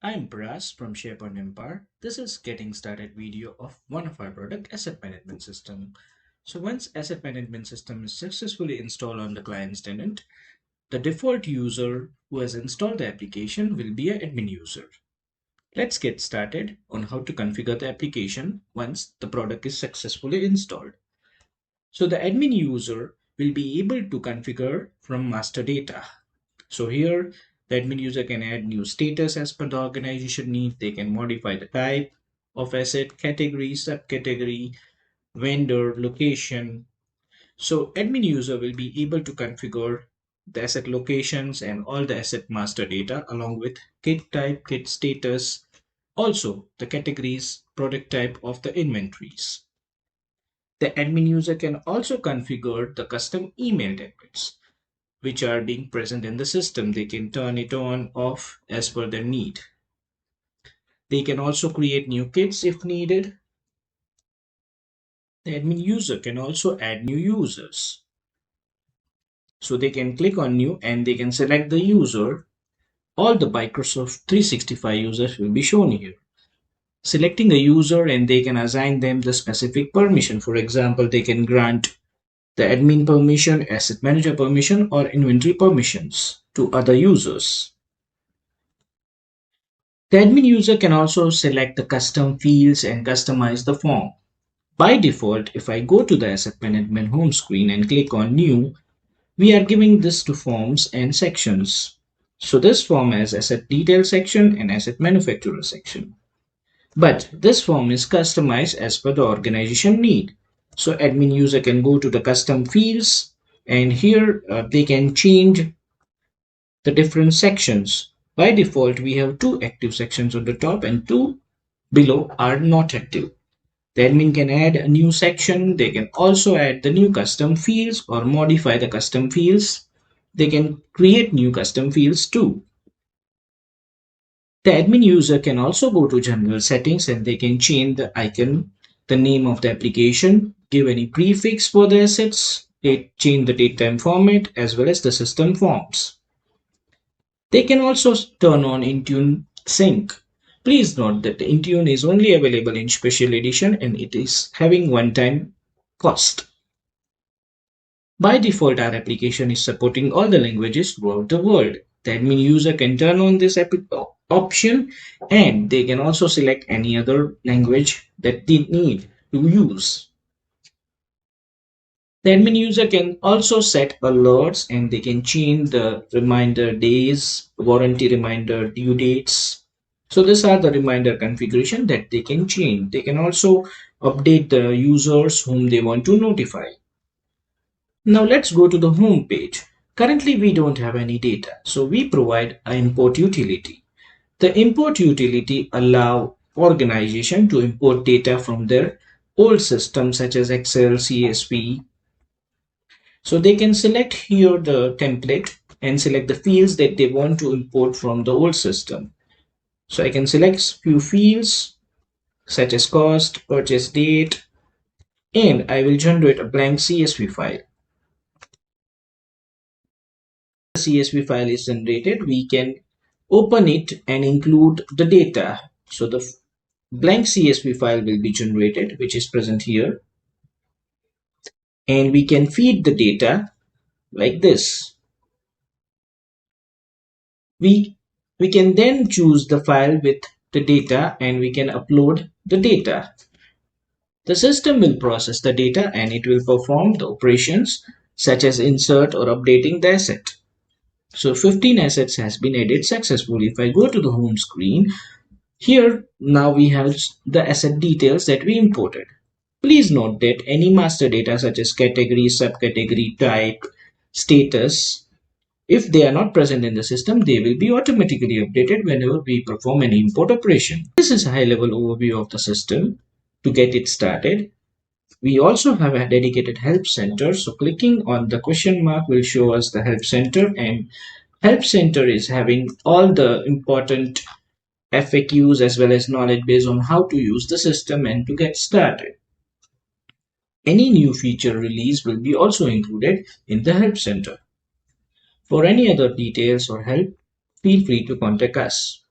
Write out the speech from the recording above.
I'm Pras from SharePoint Empire. This is getting started video of one of our product asset management system. So once asset management system is successfully installed on the client's tenant, the default user who has installed the application will be an admin user. Let's get started on how to configure the application once the product is successfully installed. So the admin user will be able to configure from master data. So here, the admin user can add new status as per the organization need. They can modify the type of asset, category, subcategory, vendor, location. So admin user will be able to configure the asset locations and all the asset master data along with kit type, kit status, also the categories, product type of the inventories. The admin user can also configure the custom email templates which are being present in the system. They can turn it on, off as per their need. They can also create new kits if needed. The admin user can also add new users. So they can click on new and they can select the user. All the Microsoft 365 users will be shown here. Selecting a user and they can assign them the specific permission. For example, they can grant the admin permission, asset manager permission, or inventory permissions to other users. The admin user can also select the custom fields and customize the form. By default, if I go to the asset management home screen and click on new, we are giving this to forms and sections. So this form has asset detail section and asset manufacturer section. But this form is customized as per the organization need. So admin user can go to the custom fields and here they can change the different sections. By default, we have two active sections on the top and two below are not active. The admin can add a new section. They can also add the new custom fields or modify the custom fields. They can create new custom fields too. The admin user can also go to general settings and they can change the icon, the name of the application, give any prefix for the assets, change the datetime format as well as the system forms. They can also turn on Intune Sync. Please note that Intune is only available in special edition and it is having one-time cost. By default, our application is supporting all the languages throughout the world. The admin user can turn on this option and they can also select any other language that they need to use. The admin user can also set alerts and they can change the reminder days, warranty reminder due dates. So these are the reminder configuration that they can change. They can also update the users whom they want to notify. Now let's go to the home page. Currently we don't have any data, so we provide an import utility. The import utility allow organization to import data from their old systems such as Excel, CSV. So they can select here the template and select the fields that they want to import from the old system. So I can select few fields such as cost, purchase date, and I will generate a blank CSV file. The CSV file is generated, we can open it and include the data. So the blank CSV file will be generated, which is present here. And we can feed the data like this. We can then choose the file with the data and we can upload the data. The system will process the data and it will perform the operations such as insert or updating the asset. So 15 assets has been added successfully. If I go to the home screen, here now we have the asset details that we imported. Please note that any master data such as category, subcategory, type, status, if they are not present in the system, they will be automatically updated whenever we perform an import operation. This is a high-level overview of the system. To get it started, we also have a dedicated help center. So clicking on the question mark will show us the help center, and help center is having all the important FAQs as well as knowledge base on how to use the system and to get started. Any new feature release will be also included in the help center. For any other details or help, feel free to contact us.